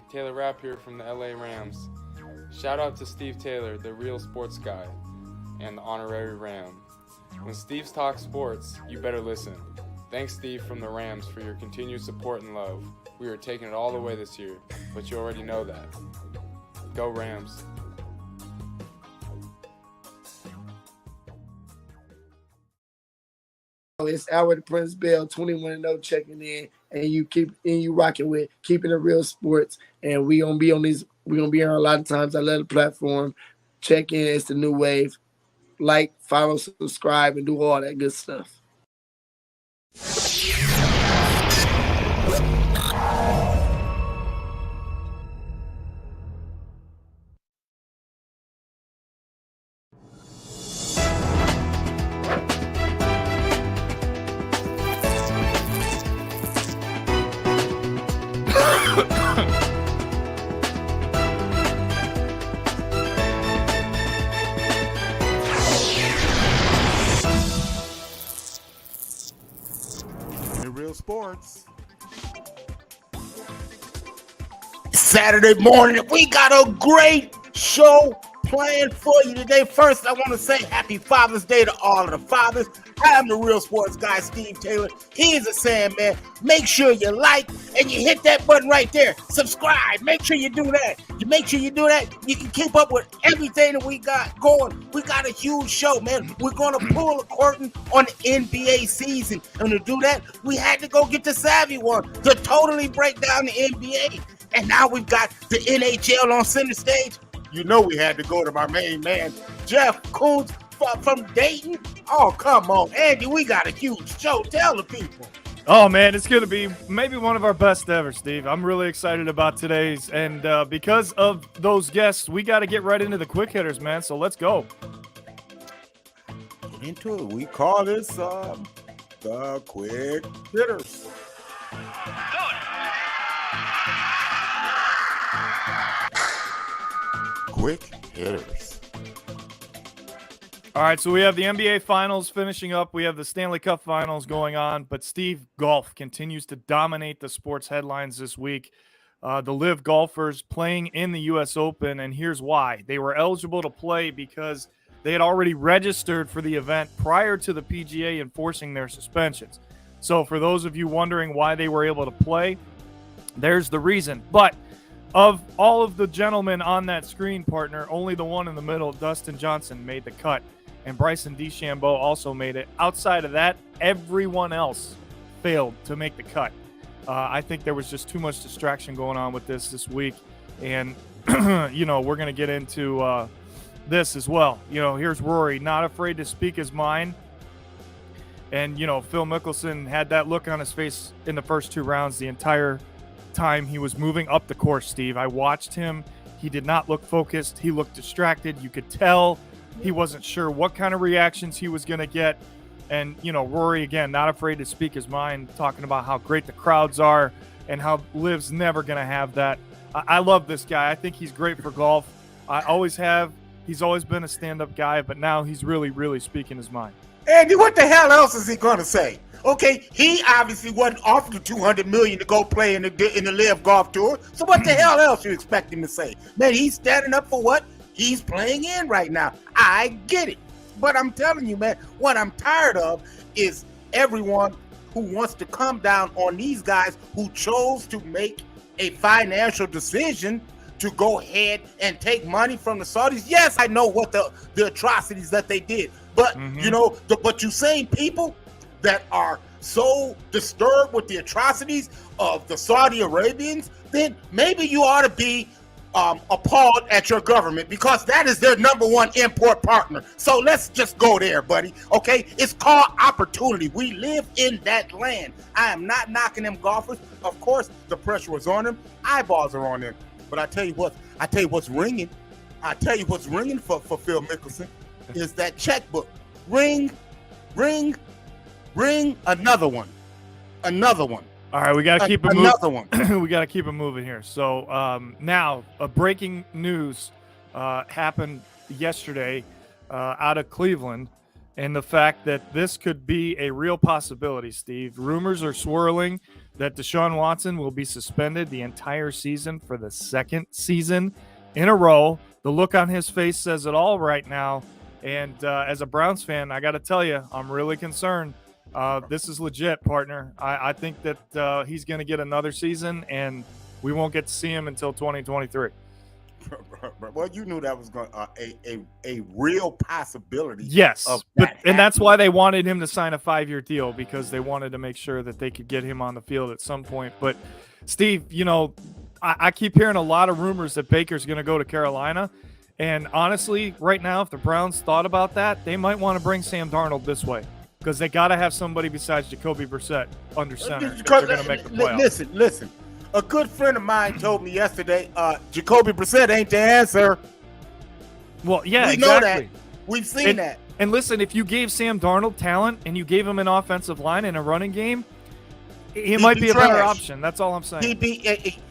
Taylor Rapp here from the LA Rams. Shout out to Steve Taylor, the real sports guy, and the honorary Ram. When Steve's talks sports, you better listen. Thanks, Steve from the Rams, for your continued support and love. We are taking it all the way this year, but you already know that. Go Rams. It's Albert Prince Bell, 21-0 checking in, and you rocking with Keeping It Real Sports. And we gonna be on these. We gonna be on a lot of times. I love the platform. Check in. It's the new wave. Like, follow, subscribe, and do all that good stuff. Sports. Saturday morning, we got a great show planned for you today. First, I want to say happy Father's Day to all of the fathers. I am the real sports guy, Steve Taylor. He's a Sandman. Make sure you like and you hit that button right there. Subscribe. Make sure you do that. You can keep up with everything that we got going. We got a huge show, man. We're going to pull a curtain on the NBA season. And to do that, we had to go get the savvy one to totally break down the NBA. And now we've got the NHL on center stage. You know we had to go to my main man, Jeff Kuntz from Dayton. Oh, come on, Andy, we got a huge show. Tell the people. Oh, man, it's going to be maybe one of our best ever, Steve. I'm really excited about today's. And because of those guests, we got to get right into the quick hitters, man. So let's go. Get into it. We call this the quick hitters. Quick hitters. All right, so we have the NBA Finals finishing up. We have the Stanley Cup Finals going on. But Steve, golf continues to dominate the sports headlines this week. The LIV golfers playing in the U.S. Open, and here's why. They were eligible to play because they had already registered for the event prior to the PGA enforcing their suspensions. So for those of you wondering why they were able to play, there's the reason. But of all of the gentlemen on that screen, partner, only the one in the middle, Dustin Johnson, made the cut. And Bryson DeChambeau also made it. Outside of that, everyone else failed to make the cut. I think there was just too much distraction going on with this week. And, we're going to get into this as well. Here's Rory, not afraid to speak his mind. And, Phil Mickelson had that look on his face in the first two rounds the entire time he was moving up the course, Steve. I watched him. He did not look focused. He looked distracted. You could tell he wasn't sure what kind of reactions he was going to get. And, Rory, again, not afraid to speak his mind, talking about how great the crowds are and how LIV's never going to have that. I love this guy. I think he's great for golf. I always have. He's always been a stand-up guy, but now he's really, really speaking his mind. Andy, what the hell else is he going to say? Okay, he obviously wasn't offered the $200 million to go play in the LIV Golf Tour. So what the hell else you expect him to say? Man, he's standing up for what he's playing in right now. I get it. But I'm telling you, man, what I'm tired of is everyone who wants to come down on these guys who chose to make a financial decision to go ahead and take money from the Saudis. Yes, I know what the atrocities that they did. But, but you same people that are so disturbed with the atrocities of the Saudi Arabians, then maybe you ought to be appalled at your government, because that is their number one import partner. So let's just go there, buddy. Okay, it's called opportunity. We live in that land. I am not knocking them golfers. Of course, the pressure was on them. Eyeballs are on them. But I tell you what's ringing. I tell you what's ringing for Phil Mickelson is that checkbook. Ring, another one. All right, we got to keep it moving. Another one. We got to keep it moving here. So now, a breaking news happened yesterday out of Cleveland. and the fact that this could be a real possibility, Steve. Rumors are swirling that Deshaun Watson will be suspended the entire season for the second season in a row. The look on his face says it all right now. And as a Browns fan, I got to tell you, I'm really concerned. This is legit, partner. I think that he's going to get another season, and we won't get to see him until 2023. Well, you knew that was going a real possibility. Yes, but that's why they wanted him to sign a 5-year deal, because they wanted to make sure that they could get him on the field at some point. But Steve, I keep hearing a lot of rumors that Baker's going to go to Carolina. And honestly, right now, if the Browns thought about that, they might want to bring Sam Darnold this way, because they got to have somebody besides Jacoby Brissett under center if they're going to make the playoffs. Listen. A good friend of mine told me yesterday, Jacoby Brissett ain't the answer. Well, yeah, we know exactly. that. We've seen that. And listen, if you gave Sam Darnold talent and you gave him an offensive line and a running game, he might be a better option. That's all I'm saying.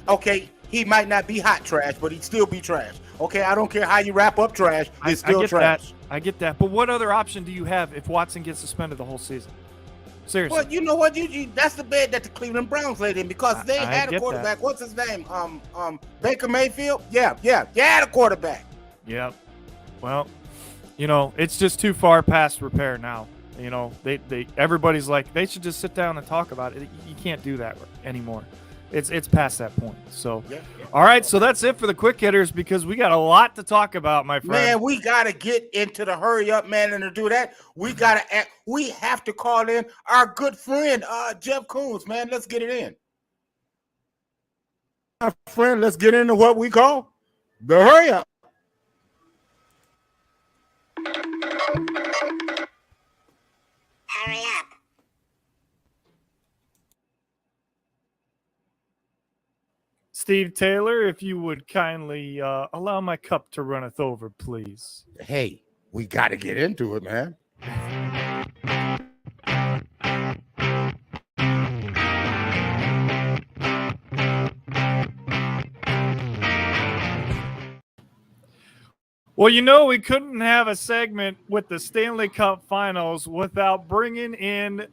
Okay, he might not be hot trash, but he'd still be trash. Okay, I don't care how you wrap up trash. It's still trash. I get that. But what other option do you have if Watson gets suspended the whole season? Seriously. Well, you know what? You that's the bed that the Cleveland Browns laid in, because they had a quarterback. That. What's his name? Baker Mayfield? Yeah, a quarterback. Yeah. Well, it's just too far past repair now. Everybody's like, they should just sit down and talk about it. You can't do that anymore. It's past that point. So, all right. So that's it for the quick hitters, because we got a lot to talk about, my friend. Man, we gotta get into the hurry up, man, and to do that, we have to call in our good friend, Jeff Kuntz. Man, let's get it in. My friend, let's get into what we call the hurry up. Hurry up. Steve Taylor, if you would kindly allow my cup to runneth over, please. Hey, we got to get into it, man. Well, we couldn't have a segment with the Stanley Cup Finals without bringing in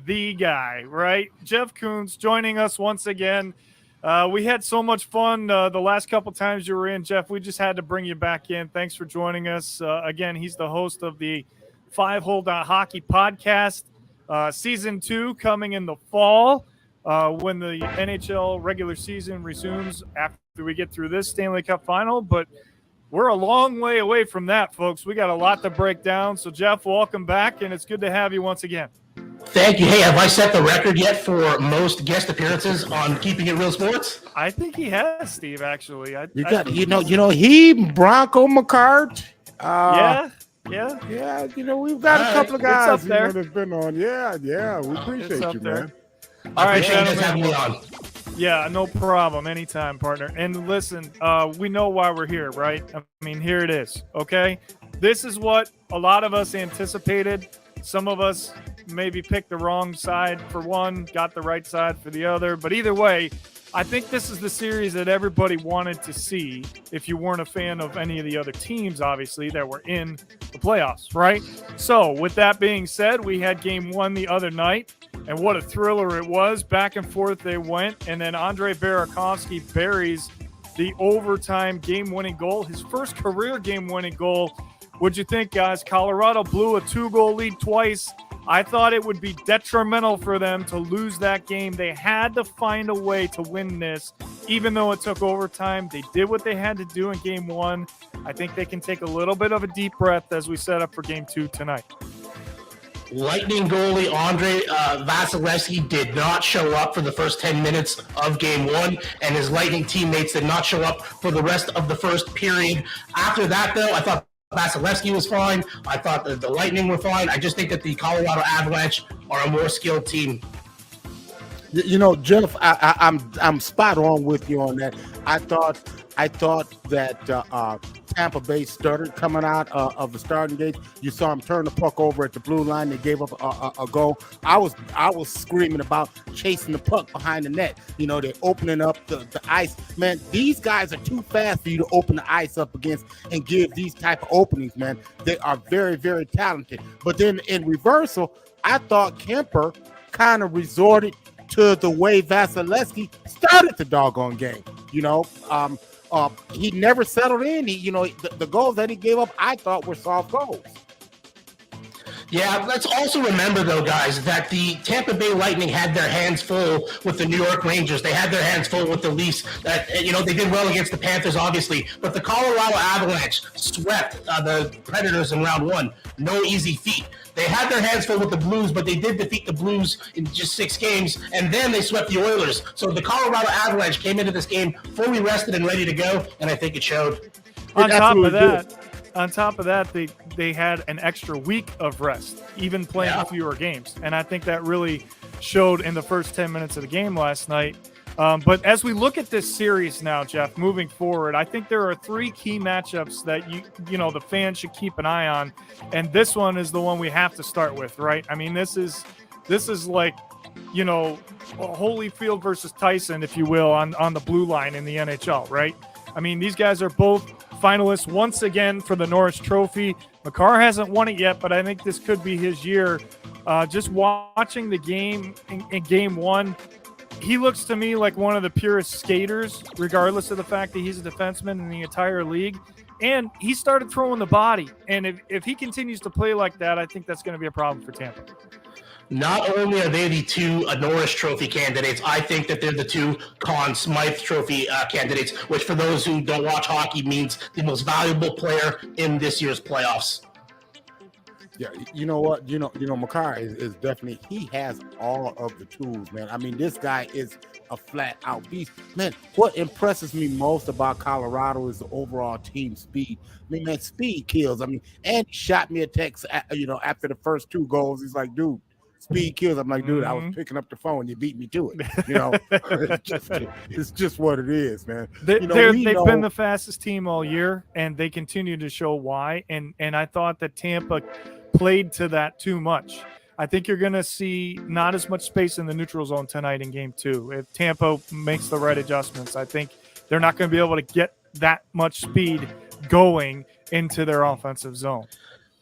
the guy, right? Jeff Kuntz joining us once again. We had so much fun the last couple times you were in, Jeff. We just had to bring you back in. Thanks for joining us. Again, he's the host of the 5-Hole Hockey podcast. Season 2 coming in the fall when the NHL regular season resumes after we get through this Stanley Cup final. But we're a long way away from that, folks. We got a lot to break down. So, Jeff, welcome back, and it's good to have you once again. Thank you. Hey, have I set the record yet for most guest appearances on Keeping It Real Sports? I think he has, Steve, actually. He Bronco McCart. Yeah. We've got a couple of guys up there. That's been on. Yeah, we appreciate you, man. All right, appreciate you guys having me on. Yeah, no problem. Anytime, partner. And listen, we know why we're here, right? I mean, here it is, okay? This is what a lot of us anticipated. Some of us maybe picked the wrong side for one, got the right side for the other. But either way, I think this is the series that everybody wanted to see if you weren't a fan of any of the other teams, obviously, that were in the playoffs, right? So with that being said, we had game 1 the other night, and what a thriller it was. Back and forth they went, and then Andrei Burakovsky buries the overtime game-winning goal, his first career game-winning goal. What'd you think, guys? Colorado blew a 2-goal lead twice. I thought it would be detrimental for them to lose that game. They had to find a way to win this, even though it took overtime. They did what they had to do in game 1. I think they can take a little bit of a deep breath as we set up for game 2 tonight. Lightning goalie Andrei Vasilevsky did not show up for the first 10 minutes of game 1, and his Lightning teammates did not show up for the rest of the first period. After that, though, I thought Vasilevsky was fine. I thought that the Lightning were fine. I just think that the Colorado Avalanche are a more skilled team. Jeff, I'm spot on with you on that. I thought that Tampa Bay stuttered coming out of the starting gate. You saw him turn the puck over at the blue line. They gave up a goal. I was screaming about chasing the puck behind the net. You know, they're opening up the ice. Man, these guys are too fast for you to open the ice up against and give these type of openings, man. They are very, very talented. But then in reversal, I thought Kemper kind of resorted to the way Vasilevsky started the doggone game. You know, he never settled in. The goals that he gave up, I thought were soft goals. Yeah, let's also remember, though, guys, that the Tampa Bay Lightning had their hands full with the New York Rangers. They had their hands full with the Leafs. They did well against the Panthers, obviously. But the Colorado Avalanche swept the Predators in round one. No easy feat. They had their hands full with the Blues, but they did defeat the Blues in just 6 games, and then they swept the Oilers. So the Colorado Avalanche came into this game fully rested and ready to go, and I think it showed. On top of that, they had an extra week of rest, even playing fewer games. And I think that really showed in the first 10 minutes of the game last night. But as we look at this series now, Jeff, moving forward, I think there are 3 key matchups that the fans should keep an eye on. And this one is the one we have to start with, right? I mean, this is like, Holyfield versus Tyson, if you will, on the blue line in the NHL, right? I mean, these guys are both finalists once again for the Norris Trophy. Makar hasn't won it yet, but I think this could be his year. Just watching the game in game one, he looks to me like one of the purest skaters, regardless of the fact that he's a defenseman in the entire league. And he started throwing the body. And if he continues to play like that, I think that's going to be a problem for Tampa. Not only are they the 2 Norris Trophy candidates, I think that they're the 2 Conn Smythe Trophy candidates, which for those who don't watch hockey means the most valuable player in this year's playoffs. Yeah, you know what? Makar is definitely, he has all of the tools, man. I mean, this guy is a flat out beast. Man, what impresses me most about Colorado is the overall team speed. I mean, man, speed kills. I mean, and he shot me a text, after the first 2 goals. He's like, dude, speed kills. I'm like, dude, I was picking up the phone. You beat me to it. It's just what it is, man. They've been the fastest team all year, and they continue to show why. And I thought that Tampa played to that too much. I think you're going to see not as much space in the neutral zone tonight in game 2. If Tampa makes the right adjustments, I think they're not going to be able to get that much speed going into their offensive zone.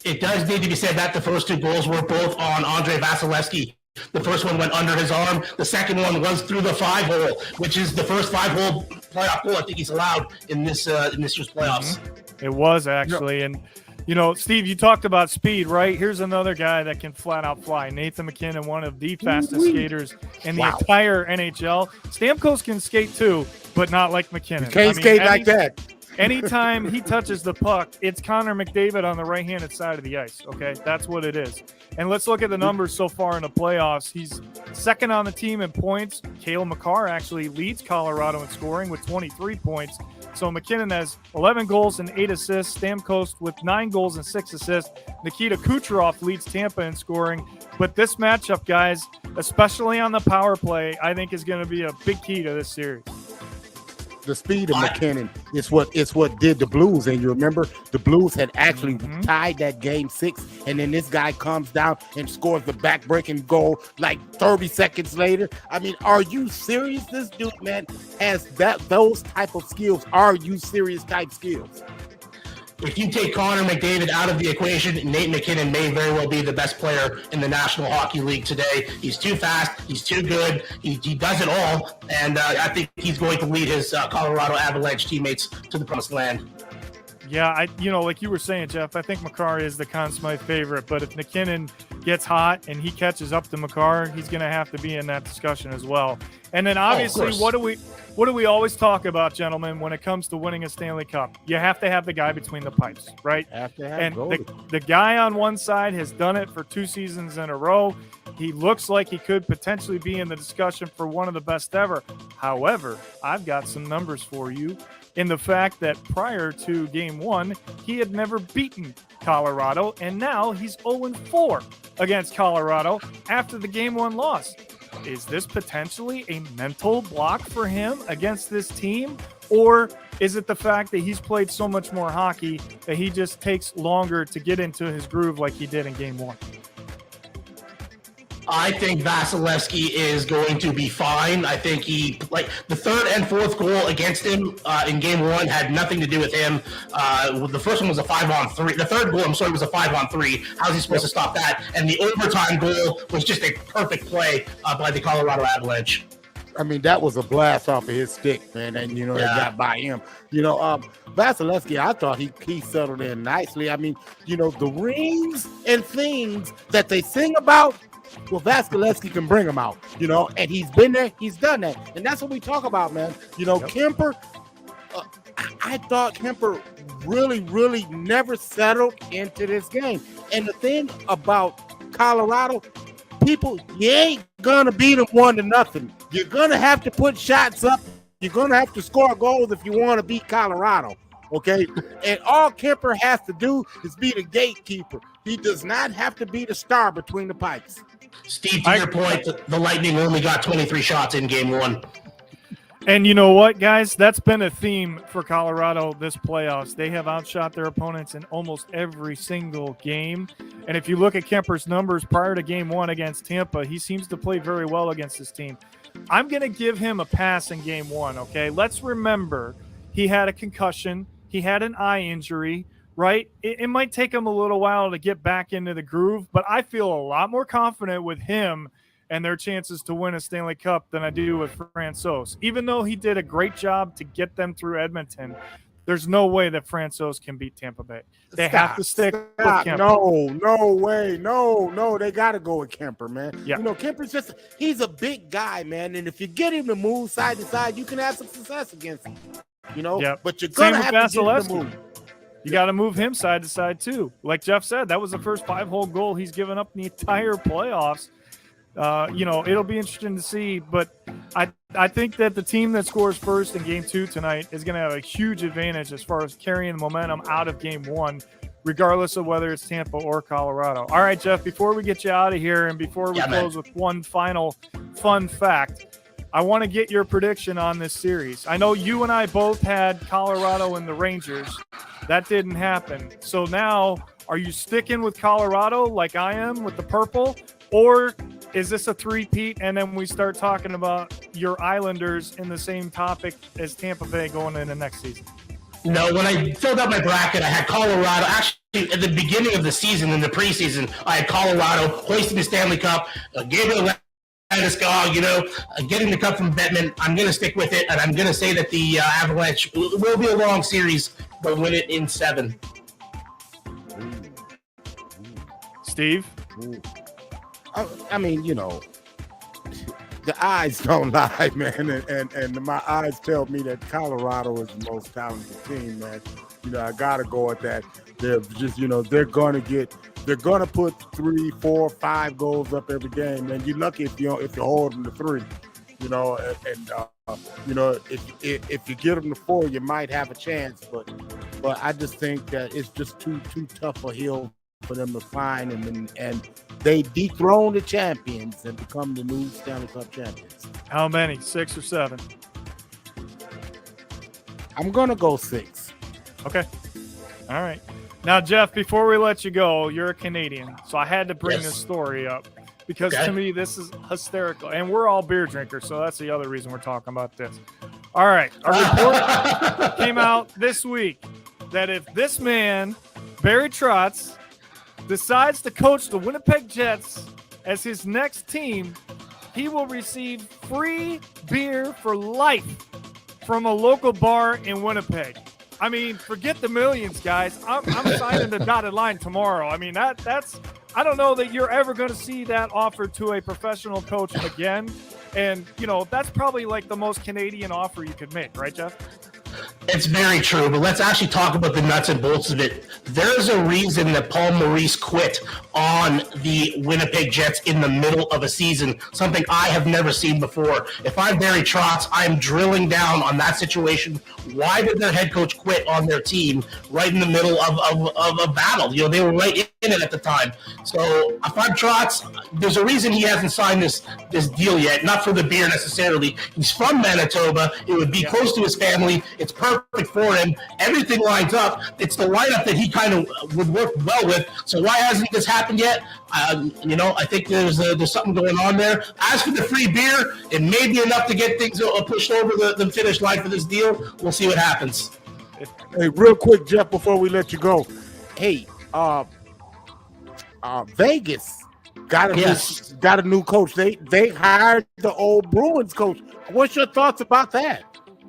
It does need to be said that the first 2 goals were both on Andrei Vasilevsky. The first one went under his arm. The second one was through the 5-hole, which is the first 5-hole playoff goal I think he's allowed in this year's playoffs. It was actually. And, Steve, you talked about speed, right? Here's another guy that can flat out fly. Nathan MacKinnon, one of the fastest skaters in the entire NHL. Stamkos can skate too, but not like MacKinnon. You can't skate like that. Anytime he touches the puck, it's Connor McDavid on the right-handed side of the ice, okay? That's what it is. And let's look at the numbers so far in the playoffs. He's second on the team in points. Cale Makar actually leads Colorado in scoring with 23 points. So MacKinnon has 11 goals and 8 assists. Stamkos with 9 goals and 6 assists. Nikita Kucherov leads Tampa in scoring. But this matchup, guys, especially on the power play, I think is going to be a big key to this series. The speed of MacKinnon is what did the Blues. And you remember the Blues had actually tied that game 6, and then this guy comes down and scores the back-breaking goal like 30 seconds later. I mean, are you serious? This dude, man, has those type of skills. Are you serious type skills? If you take Connor McDavid out of the equation, Nate MacKinnon may very well be the best player in the National Hockey League today. He's too fast. He's too good. He does it all. And I think he's going to lead his Colorado Avalanche teammates to the promised land. Yeah, like you were saying, Jeff, I think Makar is the Conn Smythe favorite. But if MacKinnon gets hot and he catches up to Makar, he's going to have to be in that discussion as well. And then obviously, what do we always talk about, gentlemen, when it comes to winning a Stanley Cup? You have to have the guy between the pipes, right? And the guy on one side has done it for 2 seasons in a row. He looks like he could potentially be in the discussion for one of the best ever. However, I've got some numbers for you in the fact that prior to game 1, he had never beaten Colorado, and now he's 0-4 against Colorado after the game 1 loss. is this potentially a mental block for him against this team? Or is it the fact that he's played so much more hockey that he just takes longer to get into his groove like he did in game one? I think Vasilevsky is going to be fine. I think the third and fourth goal against him in game one had nothing to do with him. The first one was a 5-on-3. The third goal, was a 5-on-3. How's he supposed to stop that? And the overtime goal was just a perfect play by the Colorado Avalanche. I mean, that was a blast off of his stick, man, and it got by him. Vasilevsky, I thought he settled in nicely. I mean, the rings and things that they sing about, well, Vasilevsky can bring them out, and he's been there, he's done that, and that's what we talk about, man. Kemper, I thought Kemper really, really never settled into this game. And the thing about Colorado, people, you ain't gonna beat them 1-0. You're gonna have to put shots up. You're gonna have to score goals if you want to beat Colorado. Okay, and all Kemper has to do is be the gatekeeper. He does not have to be the star between the pipes. Steve, to your point, the Lightning only got 23 shots in game one. And you know what, guys? That's been a theme for Colorado this playoffs. They have outshot their opponents in almost every single game. And if you look at Kemper's numbers prior to game one against Tampa, he seems to play very well against this team. I'm going to give him a pass in game one, okay? Let's remember he had a concussion. He had an eye injury, right? It might take him a little while to get back into the groove, but I feel a lot more confident with him and their chances to win a Stanley Cup than I do with Francouz. Even though he did a great job to get them through Edmonton, there's no way that Francouz can beat Tampa Bay. They have to stick with Kemper. No way. No. They got to go with Kemper, man. Yeah. Kemper's he's a big guy, man. And if you get him to move side to side, you can have some success against him. Yep. But you're going to have to get him to move. You got to move him side to side, too. Like Jeff said, that was the first 5-hole goal he's given up in the entire playoffs. It'll be interesting to see, but I think that the team that scores first in game two tonight is going to have a huge advantage as far as carrying the momentum out of game one, regardless of whether it's Tampa or Colorado. All right, Jeff, before we get you out of here and before we close with one final fun fact, I want to get your prediction on this series. I know you and I both had Colorado and the Rangers. That didn't happen. So now, are you sticking with Colorado like I am with the purple, or is this a three-peat and then we start talking about your Islanders in the same topic as Tampa Bay going into next season? No, when I filled out my bracket, I had Colorado. Actually, at the beginning of the season, in the preseason, I had Colorado hoisting the Stanley Cup, gave it a getting the cup from Bettman. I'm going to stick with it, and I'm going to say that the Avalanche will be a long series, but win it in 7. Steve? I mean, the eyes don't lie, man, and my eyes tell me that Colorado is the most talented team, man. I gotta go with that. They're just, they're gonna put 3, 4, 5 goals up every game, man. You're lucky if you're holding the 3, if you get them to 4, you might have a chance, but I just think that it's just too tough a hill for them to climb, and they dethrone the champions and become the new Stanley Cup champions. How many? 6 or 7? I'm gonna go 6. Okay. All right. Now, Jeff, before we let you go, you're a Canadian, so I had to bring this story up because to me this is hysterical, and we're all beer drinkers, so that's the other reason we're talking about this. All right. A report came out this week that if this man, Barry Trotz, decides to coach the Winnipeg Jets as his next team, he will receive free beer for life from a local bar in Winnipeg. I mean, forget the millions, guys. I'm signing the dotted line tomorrow. I mean, that's I don't know that you're ever going to see that offered to a professional coach again. And, that's probably like the most Canadian offer you could make, right, Jeff? It's very true, but let's actually talk about the nuts and bolts of it. There's a reason that Paul Maurice quit on the Winnipeg Jets in the middle of a season, something I have never seen before. If I'm Barry Trotz, I'm drilling down on that situation. Why did their head coach quit on their team right in the middle of a battle? You know, they were right in it at the time. So if I'm Trotz, there's a reason he hasn't signed this deal yet, not for the beer necessarily. He's from Manitoba. It would be close to his family. It's perfect for him. Everything lines up. It's the lineup that he kind of would work well with. So why hasn't this happened yet? I think there's something going on there. As for the free beer, it may be enough to get things pushed over the finish line for this deal. We'll see what happens. Hey, real quick, Jeff, before we let you go. Hey, Vegas got a new coach. They hired the old Bruins coach. What's your thoughts about that?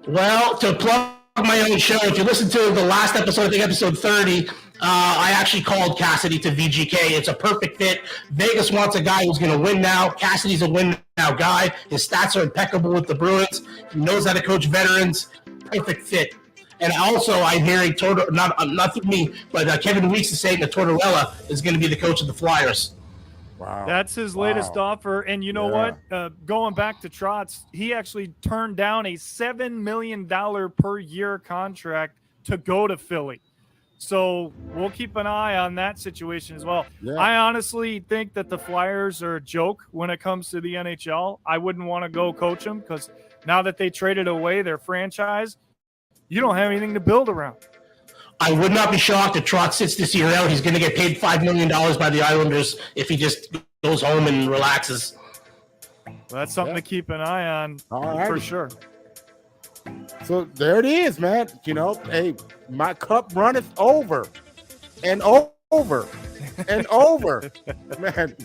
Well, to plug my own show, if you listen to the last episode, I think episode 30, I actually called Cassidy to VGK. It's a perfect fit. Vegas wants a guy who's going to win now. Cassidy's a win now guy. His stats are impeccable with the Bruins. He knows how to coach veterans. Perfect fit. And also, I'm hearing not me, but Kevin Weeks is saying that Tortorella is going to be the coach of the Flyers. Wow. That's his latest offer. And you know what? Going back to Trotz, he actually turned down a $7 million per year contract to go to Philly. So we'll keep an eye on that situation as well. Yeah. I honestly think that the Flyers are a joke when it comes to the NHL. I wouldn't want to go coach them because now that they traded away their franchise, you don't have anything to build around. I would not be shocked if Trotz sits this year out. He's going to get paid $5 million by the Islanders if he just goes home and relaxes. Well, that's something to keep an eye on for sure. So there it is, man. You know, hey, my cup runneth over and over and over. Man,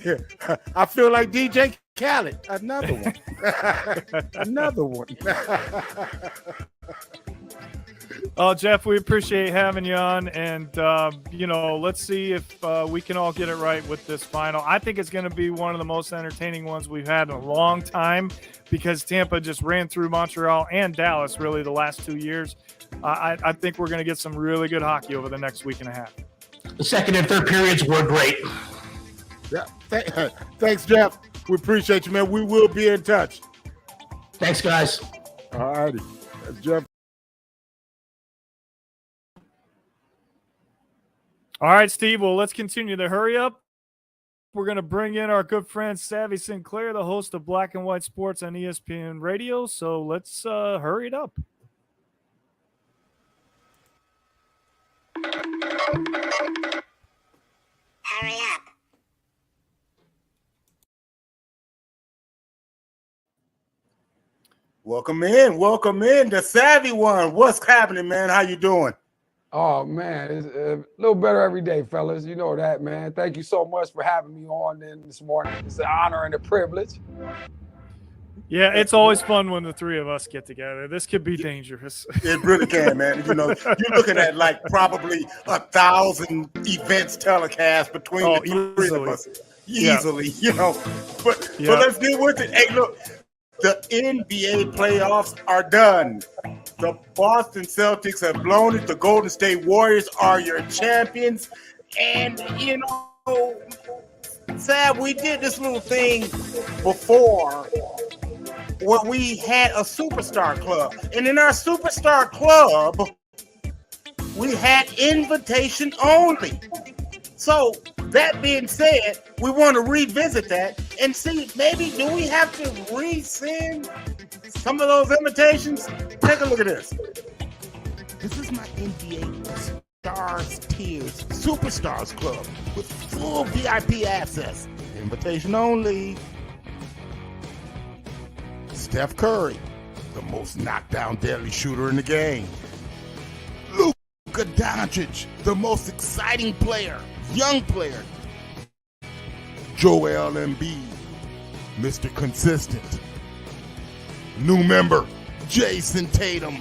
I feel like DJ Khaled. Another one. Another one. Oh, Jeff, we appreciate having you on. And, let's see if we can all get it right with this final. I think it's going to be one of the most entertaining ones we've had in a long time because Tampa just ran through Montreal and Dallas really the last 2 years. I think we're going to get some really good hockey over the next week and a half. The second and third periods were great. Yeah. Thanks, Jeff. We appreciate you, man. We will be in touch. Thanks, guys. All righty. That's Jeff. All right, Steve. Well, let's continue the hurry up. We're going to bring in our good friend Savvy Sinclair, the host of Black and White Sports on ESPN Radio. So let's hurry it up. Hurry up. Welcome in, the Savvy one. What's happening, man? How you doing? Oh, man, it's a little better every day, fellas. You know that, man. Thank you so much for having me on this morning. It's an honor and a privilege. Yeah, it's always fun when the three of us get together. This could be dangerous. It really can, man. You know, you're looking at like probably 1,000 events telecast between the three of us. Easily, you know. But let's deal with it. Hey, look, the NBA playoffs are done. The Boston Celtics have blown it. The Golden State Warriors are your champions. And, you know, Sab, we did this little thing before where we had a superstar club. And in our superstar club, we had invitation only. So that being said, we want to revisit that and see, maybe do we have to resend some of those invitations? Take a look at this. This is my NBA Stars Tiers Superstars Club with full VIP access. Invitation only. Steph Curry, the most knockdown deadly shooter in the game. Luka Doncic, the most exciting player, young player. Joel Embiid, Mr. Consistent. New member, Jason Tatum.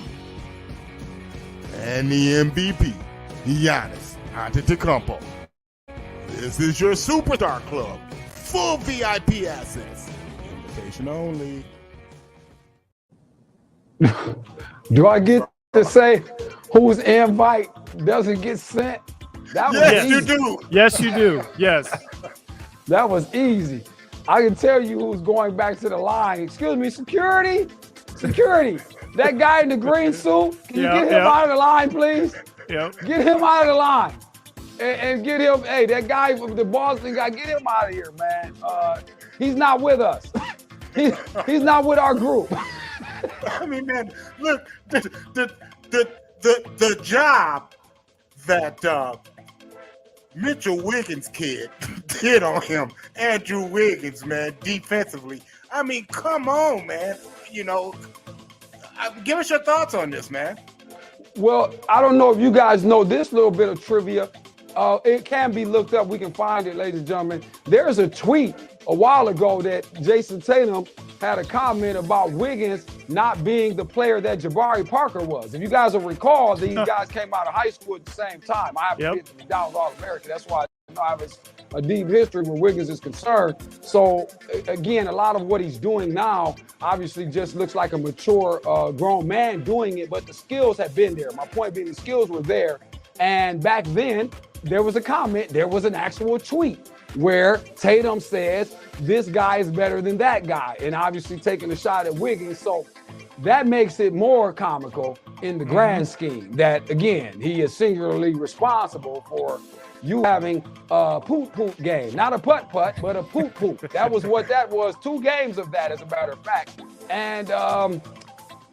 And the MVP, Giannis Antetokounmpo. This is your Superstar Club. Full VIP access. Invitation only. Do I get to say whose invite doesn't get sent? That was Yes, easy. you do. Yes, you do. Yes. That was easy. I can tell you who's going back to the line. Excuse me, security. That guy in the green suit, can you get him out of the line, please? Yep. Get him out of the line. And get him, hey, that guy from the Boston guy, get him out of here, man. He's not with us. He's not with our group. I mean, man, look, the job that Mitchell Wiggins kid did on him, Andrew Wiggins, man, defensively. I mean, come on, man. You know, give us your thoughts on this, man. Well, I don't know if you guys know this little bit of trivia. It can be looked up. We can find it, ladies and gentlemen. There's a tweet a while ago that Jason Tatum had a comment about Wiggins not being the player that Jabari Parker was. If you guys will recall, these guys came out of high school at the same time. I happen to get to be down with All-America. That's why I have a deep history where Wiggins is concerned. So, again, a lot of what he's doing now obviously just looks like a mature, grown man doing it, but the skills have been there. My point being, the skills were there. And back then, there was a comment, there was an actual tweet where Tatum says, this guy is better than that guy, and obviously taking a shot at Wiggins. So that makes it more comical in the grand scheme that, again, he is singularly responsible for you having a poop game. Not a putt-putt, but a poop. That was what that was. 2 games of that, as a matter of fact. And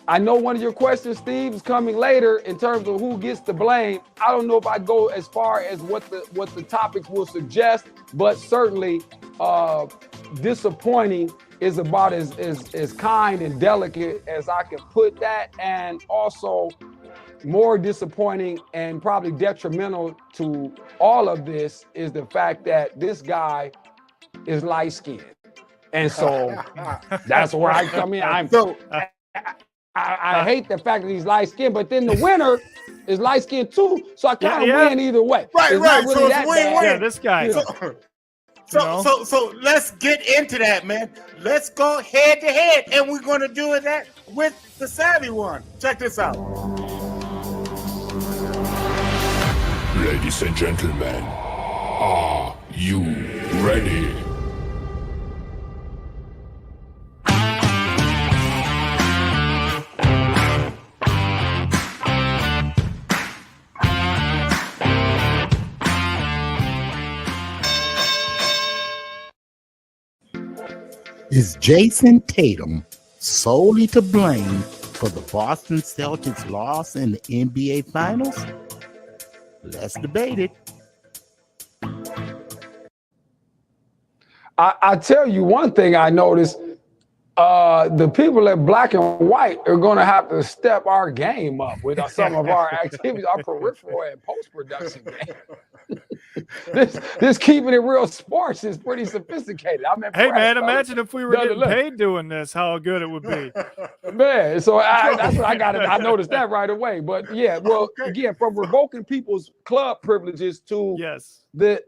I know one of your questions, Steve, is coming later in terms of who gets the blame. I don't know if I go as far as what the topics will suggest, but certainly disappointing is about as kind and delicate as I can put that. And also more disappointing and probably detrimental to all of this is the fact that this guy is light-skinned. And so that's where I come in. I hate the fact that he's light-skinned, but then the winner is light-skinned too, so I kind of win either way. Right. Really So it's win-win. Yeah, this guy. You know? So let's get into that, man. Let's go head to head, and we're going to do that with the savvy one. Check this out. Ladies and gentlemen, are you ready? Is Jason Tatum solely to blame for the Boston Celtics loss in the NBA Finals? Let's debate it. I tell you one thing I noticed, the people at Black and White are going to have to step our game up with some of our activities, our peripheral and post-production game. This keeping it real sports is pretty sophisticated. Hey, man, imagine if we were getting paid doing this, how good it would be. Man, so that's what I got. I noticed that right away. But yeah, well, again, from revoking people's club privileges to the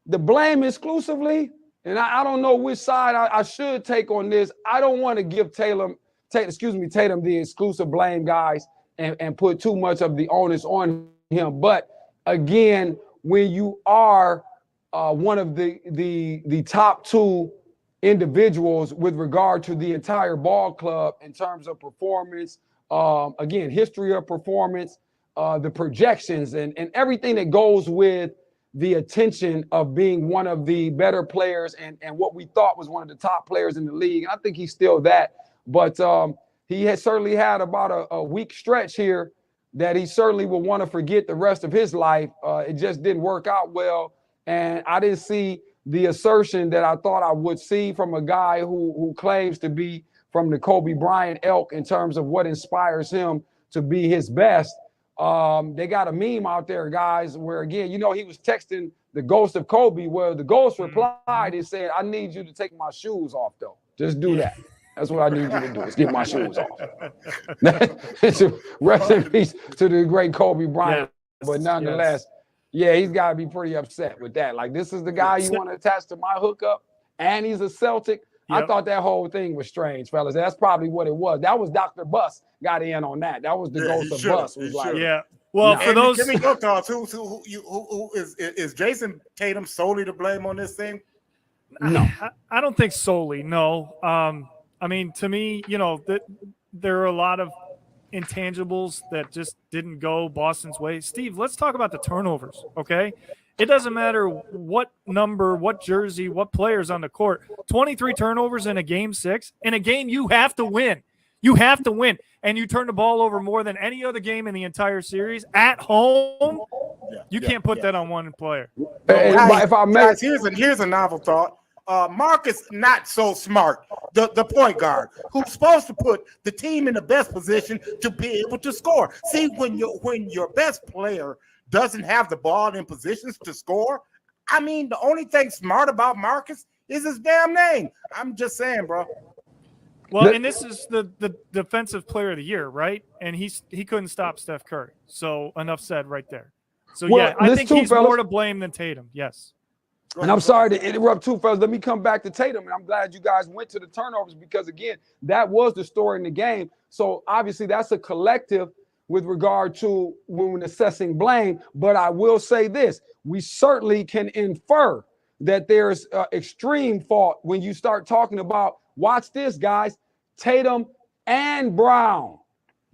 blame exclusively, and I don't know which side I should take on this. I don't want to give Tatum the exclusive blame, guys, and put too much of the onus on him. But again, when you are one of the top 2 individuals with regard to the entire ball club in terms of performance, again, history of performance, the projections and everything that goes with the attention of being one of the better players and what we thought was one of the top players in the league. I think he's still that, but he has certainly had about a week stretch here that he certainly will want to forget the rest of his life. It just didn't work out well. And I didn't see the assertion that I thought I would see from a guy who claims to be from the Kobe Bryant ilk in terms of what inspires him to be his best. They got a meme out there, guys, where, again, he was texting the ghost of Kobe, where the ghost replied and said, I need you to take my shoes off, though. Just do that. That's what I need you to do, is get my shoes off. Rest in peace to the great Kobe Bryant. But nonetheless, yeah, he's got to be pretty upset with that. Like, this is the guy you want to attach to my hookup, and he's a Celtic. I thought that whole thing was strange, fellas. That's probably what it was. That was Dr. Bus got in on that. That was the ghost of Bus. Was like, Well, for those, give me your thoughts. Who is Jason Tatum solely to blame on this thing? No, I don't think solely. No, I mean, to me, there are a lot of intangibles that just didn't go Boston's way. Steve, let's talk about the turnovers, okay? It doesn't matter what number, what jersey, what players on the court. 23 turnovers in a game 6. In a game you have to win. You have to win. And you turn the ball over more than any other game in the entire series at home. You can't put that on one player. If I may, here's a novel thought. Marcus not so smart, the point guard, who's supposed to put the team in the best position to be able to score. See, when your best player doesn't have the ball in positions to score, I mean, the only thing smart about Marcus is his damn name. I'm just saying, bro. Well, and this is the defensive player of the year, right? And he couldn't stop Steph Curry. So enough said right there. So, I think he's more to blame than Tatum. Yes. And I'm sorry to interrupt too, fellas. Let me come back to Tatum. And I'm glad you guys went to the turnovers because, again, that was the story in the game. So, obviously, that's a collective with regard to when assessing blame. But I will say this. We certainly can infer that there's extreme fault when you start talking about, watch this, guys, Tatum and Brown.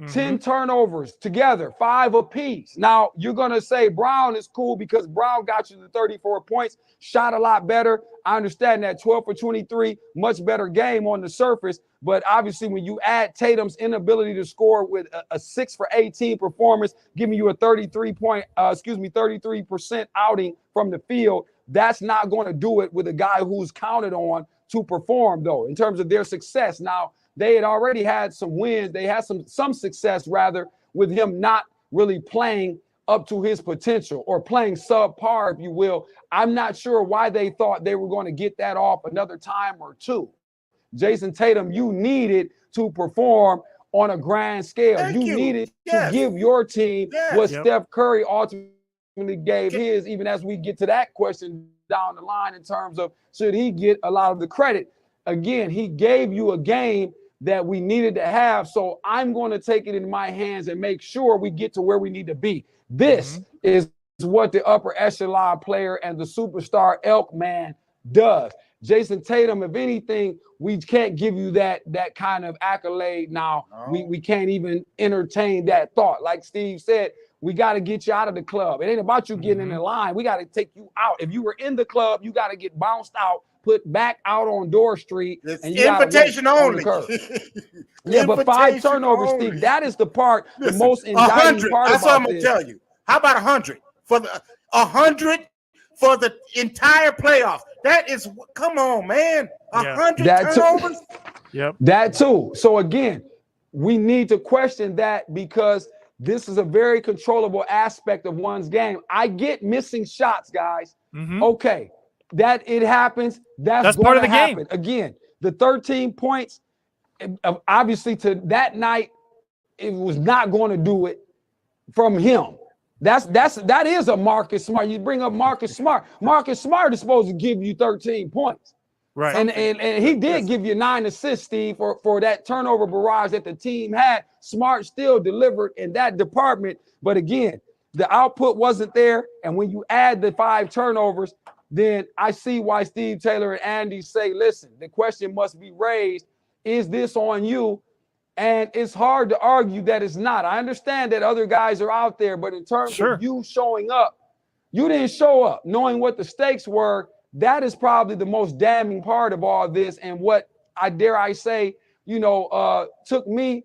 10 turnovers together, 5 apiece. Now, you're going to say Brown is cool because Brown got you the 34 points, shot a lot better. I understand that 12 for 23, much better game on the surface. But obviously, when you add Tatum's inability to score with a 6 for 18 performance, giving you a 33% outing from the field, that's not going to do it with a guy who's counted on to perform, though, in terms of their success. Now, they had already had some wins. They had some success, rather, with him not really playing up to his potential or playing subpar, if you will. I'm not sure why they thought they were going to get that off another time or two. Jason Tatum, you needed to perform on a grand scale. You needed to give your team what Steph Curry ultimately gave his, even as we get to that question down the line in terms of should he get a lot of the credit. Again, he gave you a game that we needed to have. So I'm going to take it in my hands and make sure we get to where we need to be. This is what the upper echelon player and the superstar elk man does. Jason Tatum, if anything, we can't give you that kind of accolade now. No. We can't even entertain that thought. Like Steve said, we got to get you out of the club. It ain't about you getting in the line. We got to take you out. If you were in the club, you got to get bounced out, put back out on Door Street. It's and you invitation only. Yeah, but 5 turnovers, only. Steve. That is the part, the most indicting part. That's what I'm gonna tell you. How about 100 for the 100 for the entire playoffs? That is, come on, man. 100 turnovers. Yep. That too. So again, we need to question that because this is a very controllable aspect of one's game. I get missing shots, guys. Okay. That it happens. That's part of the happen. game. Again, the 13 points, obviously to that night, it was not going to do it from him. That is a Marcus Smart. You bring up Marcus Smart. Marcus Smart is supposed to give you 13 points. Right. And he did give you 9 assists, Steve, for that turnover barrage that the team had. Smart still delivered in that department. But again, the output wasn't there. And when you add the 5 turnovers, then I see why Steve Taylor and Andy say, listen, the question must be raised. Is this on you? And it's hard to argue that it's not. I understand that other guys are out there, but in terms of you showing up, you didn't show up knowing what the stakes were. That is probably the most damning part of all this. And what I dare I say, took me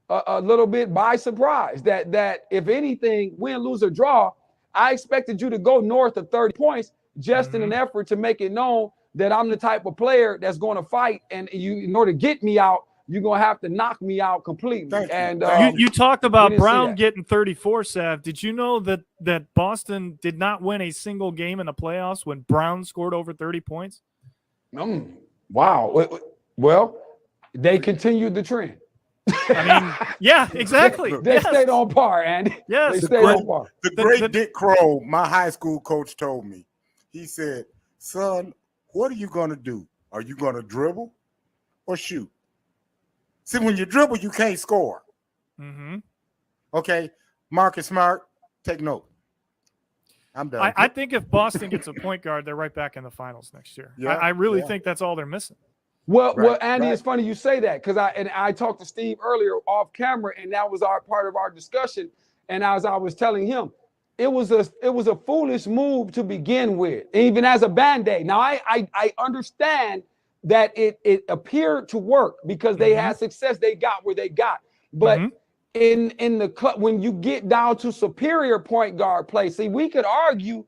a little bit by surprise that if anything, win, lose, or draw, I expected you to go north of 30 points just in an effort to make it known that I'm the type of player that's going to fight. And in order to get me out, you're going to have to knock me out completely. You talked about Brown getting 34, Sav. Did you know that Boston did not win a single game in the playoffs when Brown scored over 30 points? Wow. Well, they continued the trend. I mean, yeah, exactly. They stayed on par, Andy. Yes. They stayed on par. The great Dick Crow, my high school coach, told me. He said, son, what are you going to do? Are you going to dribble or shoot? See, when you dribble, you can't score. Mm-hmm. Okay, Marcus Smart, take note. I'm done. I think if Boston gets a point guard, they're right back in the finals next year. Yeah, I really think that's all they're missing. Well, Andy, it's funny you say that because I talked to Steve earlier off camera, and that was part of our discussion. And as I was telling him, it was a foolish move to begin with, even as a Band-Aid. Now I understand that it appeared to work because they had success. They got where they got, but in the club, when you get down to superior point guard play, see, we could argue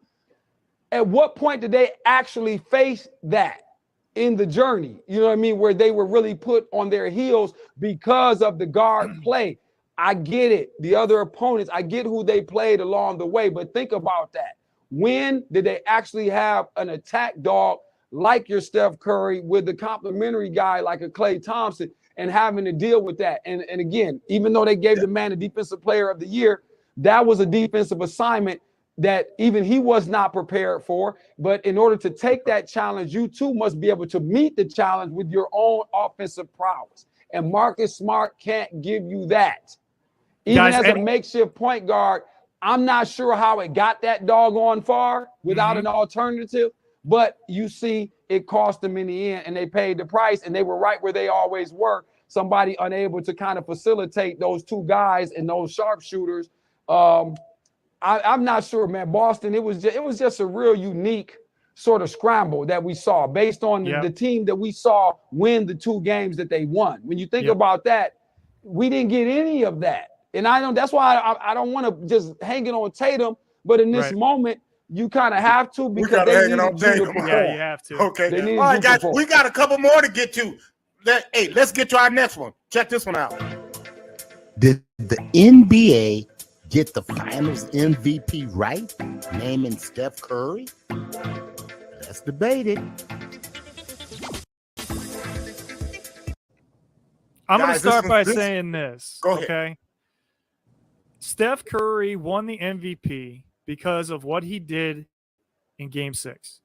at what point did they actually face that in the journey, you know what I mean, where they were really put on their heels because of the guard play. I get it. The other opponents, I get who they played along the way, but think about that. When did they actually have an attack dog like your Steph Curry with the complimentary guy like a Klay Thompson and having to deal with that? And again, even though they gave the man the defensive player of the year, that was a defensive assignment that even he was not prepared for. But in order to take that challenge, you too must be able to meet the challenge with your own offensive prowess. And Marcus Smart can't give you that. Even as a makeshift point guard, I'm not sure how it got that doggone far without an alternative. But you see, it cost them in the end, and they paid the price, and they were right where they always were. Somebody unable to kind of facilitate those two guys and those sharpshooters. I'm not sure, man. Boston, it was just a real unique sort of scramble that we saw based on the team that we saw win the two games that they won. When you think about that, we didn't get any of that. And that's why I don't want to just hang it on Tatum, but in this moment, you kind of have to because they need to perform. Yeah, you have to. Okay. All right, guys, we got a couple more to get to. Let's get to our next one. Check this one out. Did the NBA get the Finals MVP right, naming Steph Curry? Let's debate it. I'm going to start by saying this. Go ahead. Okay. Steph Curry won the MVP because of what he did in Game 6.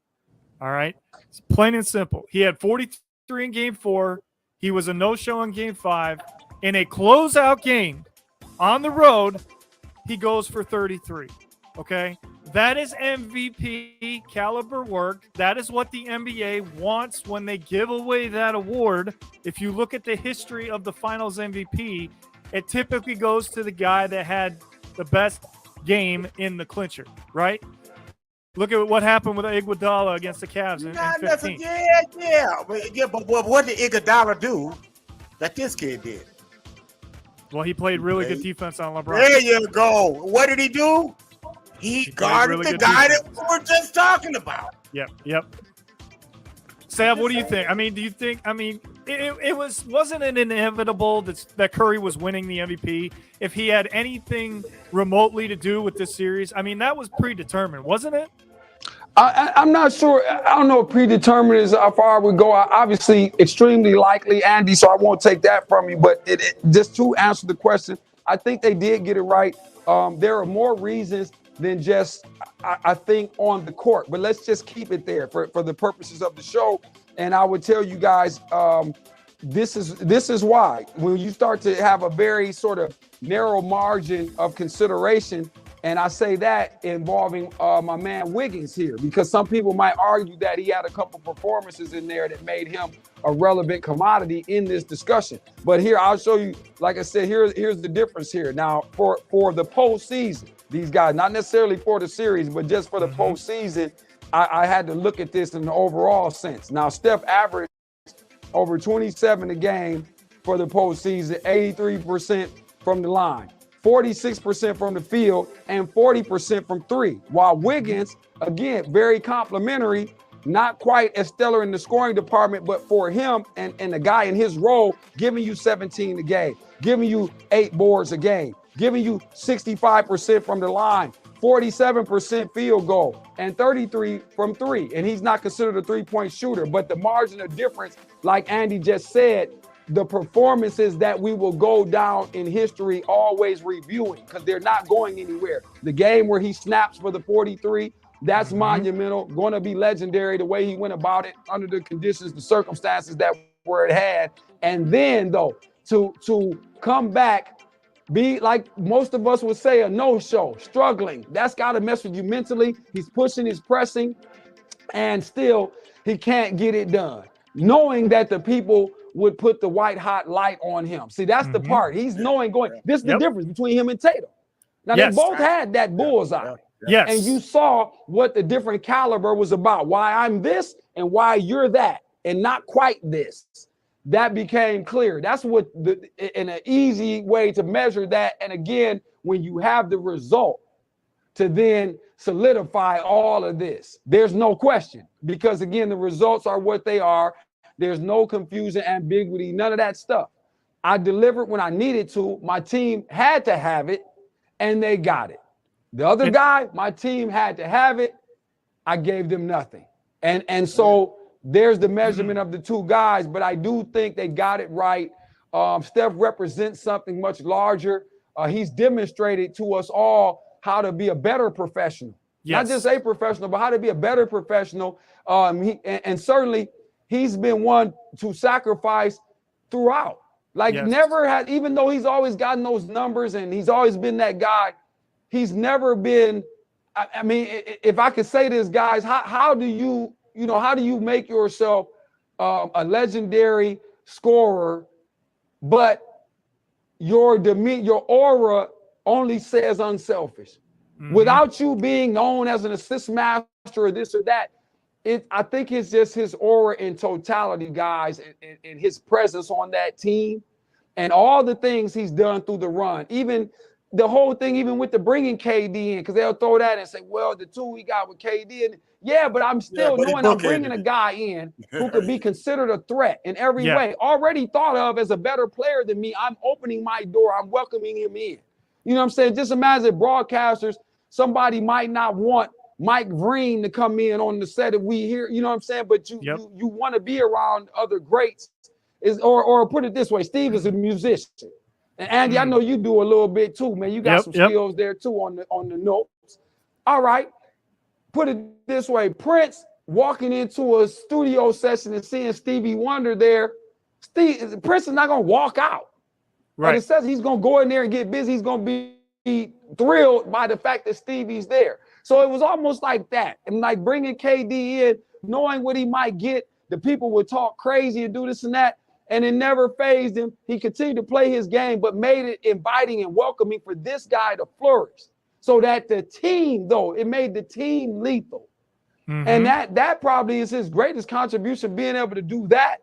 All right? It's plain and simple. He had 43 in Game 4. He was a no-show in Game 5. In a closeout game on the road, he goes for 33. Okay? That is MVP caliber work. That is what the NBA wants when they give away that award. If you look at the history of the Finals MVP, it typically goes to the guy that had the best game in the clincher, right? Look at what happened with Iguodala against the Cavs in 15. But what did Iguodala do that this kid did? Well, he played really good defense on LeBron. There you go. What did he do? He guarded the guy that we were just talking about. Yep. Sav, what do you think? I mean, wasn't it inevitable that Curry was winning the MVP if he had anything remotely to do with this series? I mean, that was predetermined, wasn't it? I'm not sure. I don't know if predetermined is how far we go. Obviously, extremely likely, Andy, so I won't take that from you. But just to answer the question, I think they did get it right. There are more reasons than just, I think, on the court. But let's just keep it there for the purposes of the show. And I would tell you guys, this is why. When you start to have a very sort of narrow margin of consideration, and I say that involving my man Wiggins here, because some people might argue that he had a couple performances in there that made him a relevant commodity in this discussion. But here, I'll show you, like I said, here's the difference here. Now, for the postseason, these guys, not necessarily for the series, but just for the postseason, I had to look at this in the overall sense. Now, Steph averaged over 27 a game for the postseason, 83% from the line, 46% from the field, and 40% from three. While Wiggins, again, very complimentary, not quite as stellar in the scoring department, but for him and the guy in his role, giving you 17 a game, giving you 8 boards a game, giving you 65% from the line, 47% field goal, and 33 from three. And he's not considered a three-point shooter, but the margin of difference, like Andy just said, the performances that we will go down in history always reviewing, because they're not going anywhere. The game where he snaps for the 43, that's monumental, going to be legendary, the way he went about it under the conditions, the circumstances that where it had. And then though, to come back, be like most of us would say, a no-show, struggling. That's got to mess with you mentally. He's pushing, he's pressing, and still he can't get it done. Knowing that the people would put the white hot light on him. See, that's the part. He's knowing this is the difference between him and Tatum. Now, they both had that bullseye. Yes. And you saw what the different caliber was about. Why I'm this and why you're that and not quite this. That became clear. That's what in an easy way to measure that. And again, when you have the result to then solidify all of this, there's no question, because again, the results are what they are. There's no confusion, ambiguity, none of that stuff. I delivered when I needed to. My team had to have it, and they got it. The other guy, my team had to have it. I gave them nothing. And so there's the measurement of the two guys, but I do think they got it right. Steph represents something much larger. He's demonstrated to us all how to be a better professional. Not just a professional, but how to be a better professional. And certainly he's been one to sacrifice throughout. Never had, even though he's always gotten those numbers and he's always been that guy, he's never been, I mean, if I could say this, guys, how do you make yourself a legendary scorer, but your demeanor, your aura only says unselfish? Without you being known as an assist master or this or that, I think it's just his aura in totality, guys, and his presence on that team and all the things he's done through the run. Even the whole thing, even with the bringing KD in, because they'll throw that and say, well, the two we got with KD. And but I'm still knowing I'm bringing a guy in who could be considered a threat in every way, already thought of as a better player than me. I'm opening my door. I'm welcoming him in. You know what I'm saying? Just imagine broadcasters, somebody might not want Mike Green to come in on the set if we hear, you know what I'm saying? But you want to be around other greats. Or put it this way, Steve is a musician. And Andy, I know you do a little bit too, man. You got some skills there too on the notes. All right. Put it this way, Prince walking into a studio session and seeing Stevie Wonder there, Prince is not gonna walk out. Right. But it says he's gonna go in there and get busy. He's gonna be thrilled by the fact that Stevie's there. So it was almost like that. And like bringing KD in, knowing what he might get, the people would talk crazy and do this and that, and it never fazed him. He continued to play his game, but made it inviting and welcoming for this guy to flourish. So that the team, though, it made the team lethal. And that probably is his greatest contribution, being able to do that.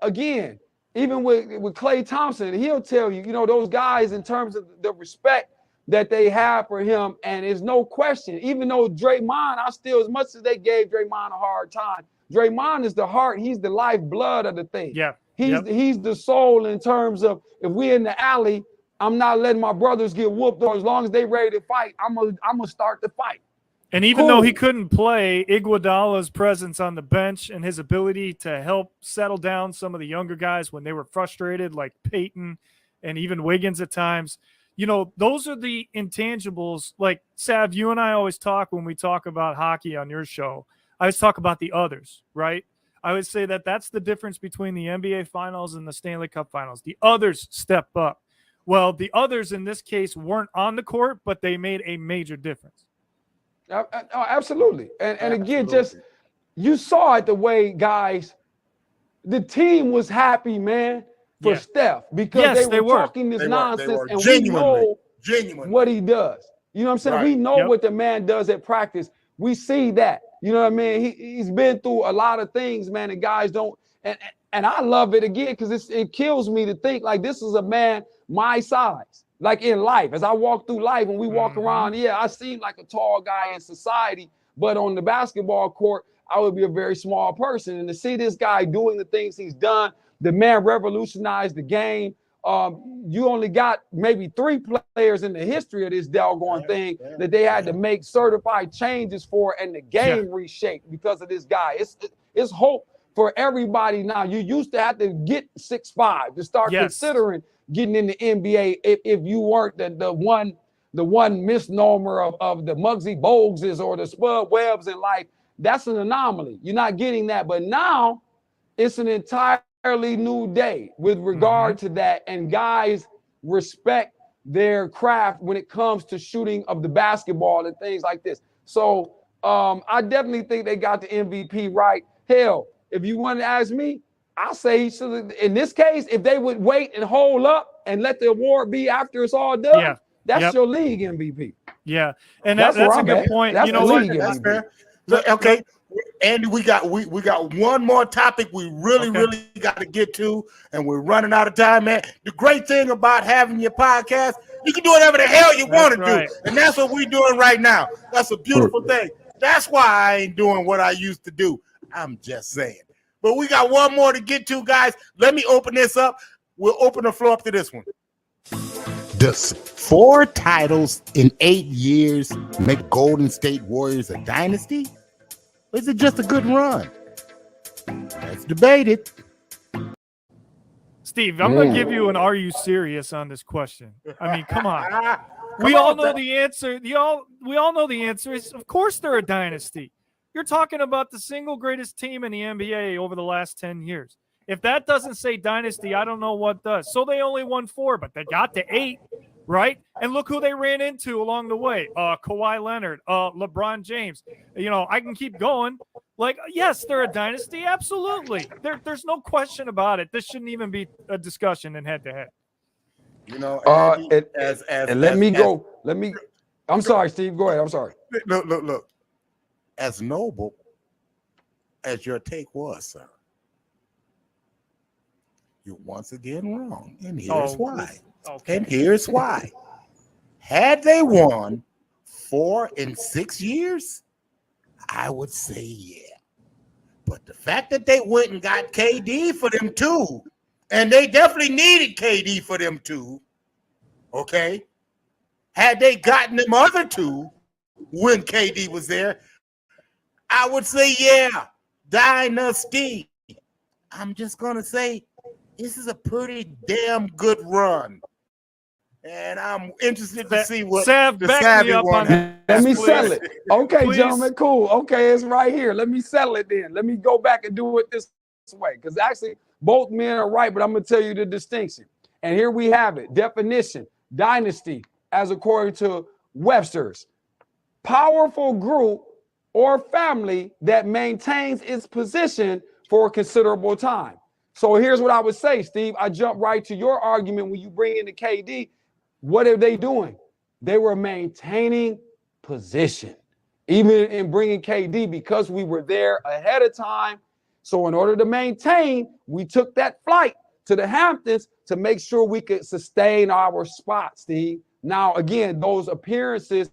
Again, even with Klay Thompson, he'll tell you, those guys in terms of the respect that they have for him, and there's no question, even though Draymond, as much as they gave Draymond a hard time, Draymond is the heart, he's the lifeblood of the thing. He's the soul in terms of, if we're in the alley, I'm not letting my brothers get whooped, or as long as they ready to fight, I'm gonna start the fight. And even though he couldn't play, Iguodala's presence on the bench and his ability to help settle down some of the younger guys when they were frustrated, like Peyton and even Wiggins at times, those are the intangibles. Like, Sav, you and I always talk when we talk about hockey on your show. I always talk about the others, right? I would say that that's the difference between the NBA Finals and the Stanley Cup Finals. The others step up. Well, the others in this case weren't on the court, but they made a major difference. Absolutely. And again, just you saw it the way, guys, the team was happy, man, for Steph, because they were talking this nonsense, and we know what he does. You know what I'm saying? We know what the man does at practice. We see that. You know what I mean? He's been through a lot of things, man, and guys don't. And I love it again because it kills me to think like this is a man my size. Like in life, as I walk through life, when we walk around, I seem like a tall guy in society, but on the basketball court, I would be a very small person. And to see this guy doing the things he's done, the man revolutionized the game. You only got maybe 3 players in the history of this doggone thing that they had to make certified changes for, and the game reshaped because of this guy. It's hope for everybody now. You used to have to get 6'5" to start considering getting in the NBA if you weren't the one misnomer of the Muggsy Bogueses or the Spud Webbs in life. That's an anomaly. You're not getting that. But now it's an entirely entirely new day with regard to that, and guys respect their craft when it comes to shooting of the basketball and things like this. So I definitely think they got the MVP right. Hell, if you want to ask me, I say he should. In this case, if they would wait and hold up and let the award be after it's all done, that's your league MVP. Yeah, and that's a good point. That's you know what? That's fair. Look, okay, Andy, we got one more topic we really got to get to, and we're running out of time, man. The great thing about having your podcast, you can do whatever the hell you want to do, and that's what we're doing right now. That's a beautiful thing. That's why I ain't doing what I used to do. I'm just saying. But we got one more to get to, guys. Let me open this up. We'll open the floor up to this one. Does 4 titles in 8 years make Golden State Warriors a dynasty? Or is it just a good run? Let's debate it. Steve, I'm going to give you an "Are you serious?" on this question. I mean, come on. We all know the answer. We all know the answer is, of course, they're a dynasty. You're talking about the single greatest team in the NBA over the last 10 years. If that doesn't say dynasty, I don't know what does. So they only won 4, but they got to 8, right? And look who they ran into along the way. Kawhi Leonard, LeBron James. You know, I can keep going. Like, yes, they're a dynasty. Absolutely. There's no question about it. This shouldn't even be a discussion in head-to-head. You know, I'm sorry, Steve. Go ahead. I'm sorry. Look. As noble as your take was, sir, you're once again wrong. And here's why. Okay. And here's why. Had they won 4 in 6 years, I would say yeah. But the fact that they went and got KD for them too, and they definitely needed KD for them too, okay? Had they gotten them other 2 when KD was there, I would say, yeah, dynasty. I'm just going to say this is a pretty damn good run. And I'm interested to see what Sav, the back me Savvy up one on that. Let me settle it. Okay, Please. gentlemen, cool. Okay, it's right here. Let me settle it then. Let me go back and do it this way. Because actually, both men are right, but I'm going to tell you the distinction. And here we have it. Definition, dynasty, as according to Webster's. Powerful group or family that maintains its position for a considerable time. So here's what I would say, Steve. I jump right to your argument when you bring in the KD. What are they doing? They were maintaining position. Even in bringing KD, because we were there ahead of time. So in order to maintain, we took that flight to the Hamptons to make sure we could sustain our spot, Steve. Now, again, those appearances,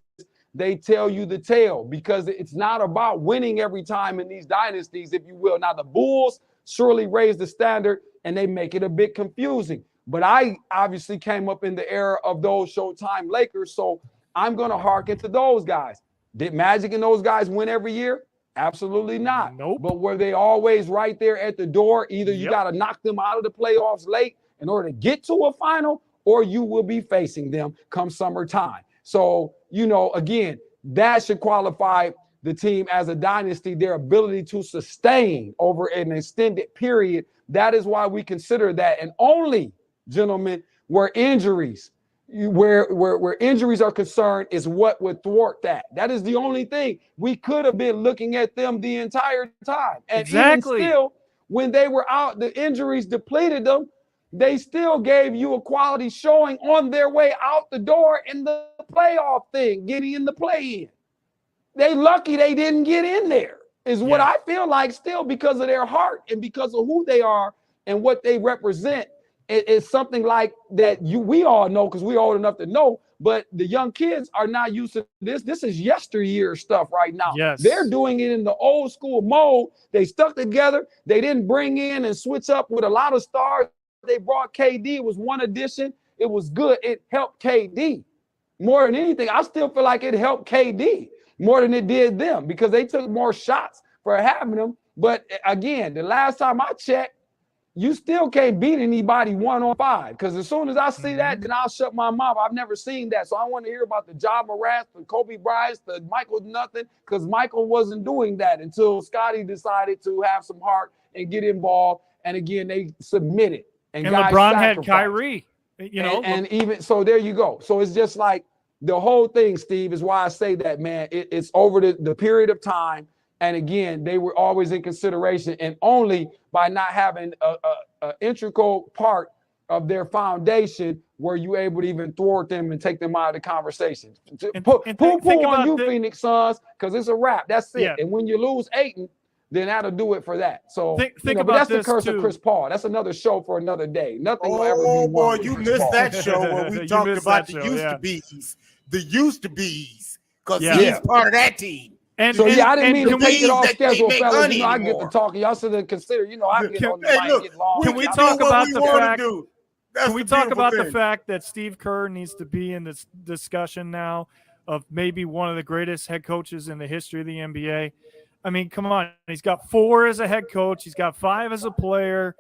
they tell you the tale, because it's not about winning every time in these dynasties, if you will. Now, the Bulls surely raise the standard and they make it a bit confusing. But I obviously came up in the era of those Showtime Lakers, so I'm going to hearken to those guys. Did Magic and those guys win every year? Absolutely not. Nope. But were they always right there at the door? Either you got to knock them out of the playoffs late in order to get to a final, or you will be facing them come summertime. So, you know, again, that should qualify the team as a dynasty, their ability to sustain over an extended period. That is why we consider that. And only, gentlemen, where injuries are concerned is what would thwart that. That is the only thing. We could have been looking at them the entire time. And even still, when they were out, the injuries depleted them. They still gave you a quality showing on their way out the door in the playoff thing, getting in the play-in. They lucky they didn't get in there, is what I feel like, still, because of their heart and because of who they are and what they represent. It's something like that we all know, because we're old enough to know, but the young kids are not used to this. This is yesteryear stuff right now. Yes. They're doing it in the old school mode. They stuck together. They didn't bring in and switch up with a lot of stars. They brought KD. It was one addition. It was good. It helped KD more than anything. I still feel like it helped KD more than it did them, because they took more shots for having them. But again, the last time I checked, you still can't beat anybody 1-on-5, because as soon as I see that, then I'll shut my mouth. I've never seen that. So I want to hear about the Ja Morant, the Kobe Bryant, the Michael nothing, because Michael wasn't doing that until Scottie decided to have some heart and get involved and again, they submitted. And LeBron guys had Kyrie, you know. And even so, there you go. So it's just like the whole thing, Steve, is why I say that, man. It's over the period of time. And again, they were always in consideration, and only by not having a integral part of their foundation were you able to even thwart them and take them out of the conversation. Poo on you, Phoenix Suns, because it's a wrap. That's it. Yeah. And when you lose Ayton, then that'll do it for that. So think but about that's the curse of Chris Paul. That's another show for another day. Nothing will ever be boy, you missed that show where we talked about the used-to-be's. The used-to-be's, because he's part of that team. And I didn't mean to take it off schedule, fellas. You know, I get to talking. Y'all should consider, I get on the mic, get long. Can we talk about the fact? Can we talk about the fact that Steve Kerr needs to be in this discussion now of maybe one of the greatest head coaches in the history of the NBA? I mean, come on. He's got 4 as a head coach. He's got 5 as a player.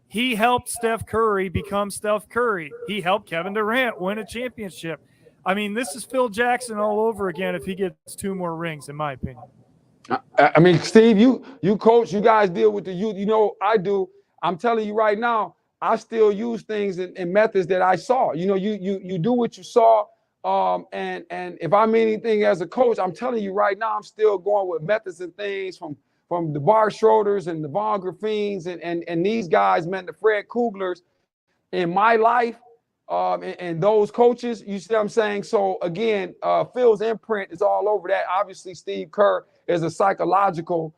He helped Steph Curry become Steph Curry. He helped Kevin Durant win a championship. I mean, this is Phil Jackson all over again if he gets 2 more rings, in my opinion. I mean, Steve, you coach, you guys deal with the youth. You know, I do. I'm telling you right now, I still use things and methods that I saw. You know, you do what you saw. And if I mean anything as a coach, I'm telling you right now, I'm still going with methods and things from the Bar Schroeders and the Von Graffines and these guys, man, the Fred Kuglers in my life. And those coaches, you see what I'm saying? So again, Phil's imprint is all over that. Obviously, Steve Kerr is a psychological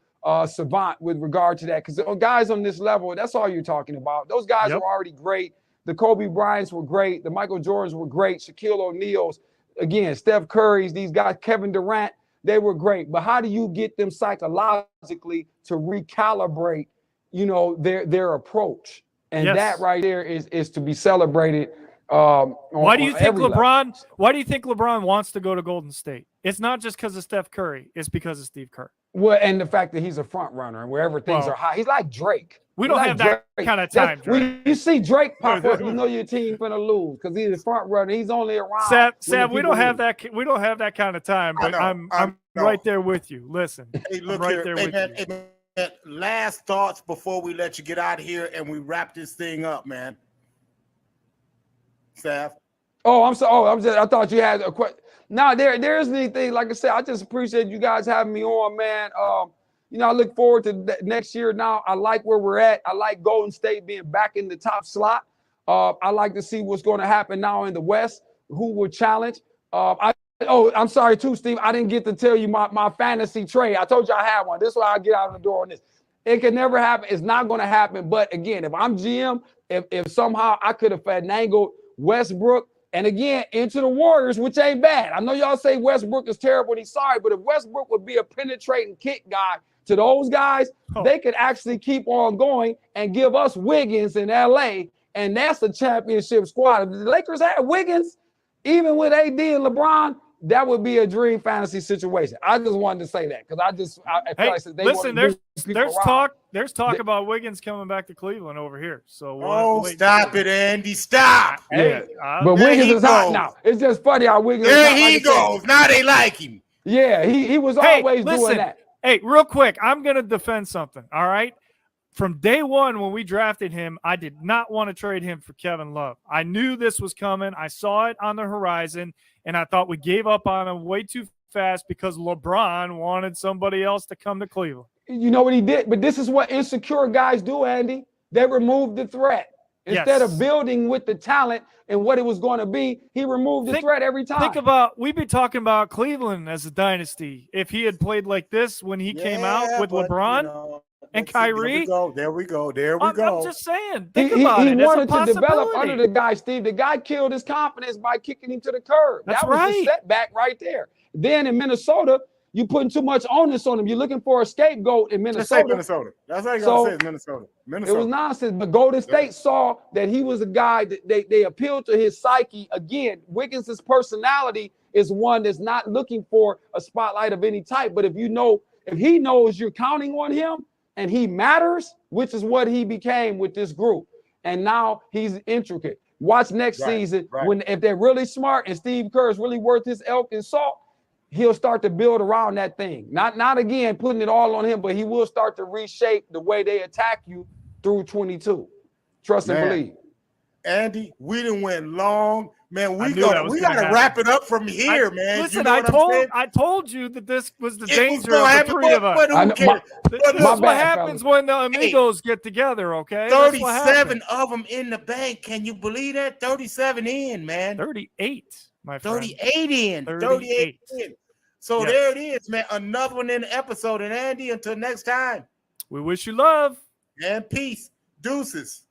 savant with regard to that. Because guys on this level, that's all you're talking about. Those guys are already great. The Kobe Bryants were great. The Michael Jordans were great. Shaquille O'Neal's, again, Steph Curry's, these guys, Kevin Durant, they were great. But how do you get them psychologically to recalibrate, their approach? And that right there is to be celebrated. Why do you think LeBron wants to go to Golden State? It's not just because of Steph Curry. It's because of Steve Kerr. Well, and the fact that he's a front runner and wherever things are high, he's like Drake. We don't have that kind of time. When you see Drake pop up, you know your team finna lose because he's a front runner. He's only around. Sam, we don't have that. We don't have that kind of time. But I'm right there with you. Listen, hey, look I'm right there with you. Hey, last thoughts before we let you get out of here and we wrap this thing up, man. Saf. I thought you had a question. No, there isn't anything. Like I said, I just appreciate you guys having me on, man. I look forward to next year. Now, I like where we're at. I like Golden State being back in the top slot. I like to see what's going to happen now in the West. Who will challenge? I'm sorry too, Steve. I didn't get to tell you my fantasy trade. I told you I had one. This is why I get out of the door on this. It can never happen. It's not going to happen. But again, if I'm GM, if somehow I could have finagled Westbrook, and again, into the Warriors, which ain't bad. I know y'all say Westbrook is terrible and he's sorry, but if Westbrook would be a penetrating kick guy to those guys, they could actually keep on going and give us Wiggins in LA, and that's a championship squad. If the Lakers had Wiggins, even with AD and LeBron, that would be a dream fantasy situation. I just wanted to say that because I feel like they listen. There's talk about Wiggins coming back to Cleveland over here. So stop it, Andy. Stop. Hey, but Wiggins is hot now. It's just funny how Wiggins. There he goes. Now they like him. Yeah, he was always doing that. Hey, real quick, I'm gonna defend something. All right. From day one, when we drafted him, I did not want to trade him for Kevin Love. I knew this was coming. I saw it on the horizon, and I thought we gave up on him way too fast because LeBron wanted somebody else to come to Cleveland. You know what he did? But this is what insecure guys do, Andy. They removed the threat. Instead of building with the talent and what it was going to be, he removed the threat every time. We've been talking about Cleveland as a dynasty. If he had played like this when he came out with LeBron, and Kyrie. There we go. I'm just saying. Think about it. He wanted to develop under the guy, Steve. The guy killed his confidence by kicking him to the curb. That was the setback right there. Then in Minnesota, you putting too much onus on him. You're looking for a scapegoat in Minnesota. That's all you got to say is Minnesota. It was nonsense. But Golden State saw that he was a guy that they appealed to his psyche. Again, Wiggins' personality is one that's not looking for a spotlight of any type. But if he knows you're counting on him, and he matters, which is what he became with this group. And now he's intricate. Watch next season if they're really smart and Steve Kerr is really worth his elk and salt, he'll start to build around that thing. Not again putting it all on him, but he will start to reshape the way they attack you through 22. Trust and Man. believe. Andy, we done went long. Man, we knew that gotta was gonna happen. wrap it up from here, man. Listen, you know I told you that this was the it danger was of the happen, three of us. but who cares? This is what happens when the amigos get together, okay? 37 of them in the bank. Can you believe that? 37 in, man. 38, my friend. 38 in. 38 in. So Yes. there it is, man. Another one in the episode. And Andy, until next time. We wish you love. And peace. Deuces.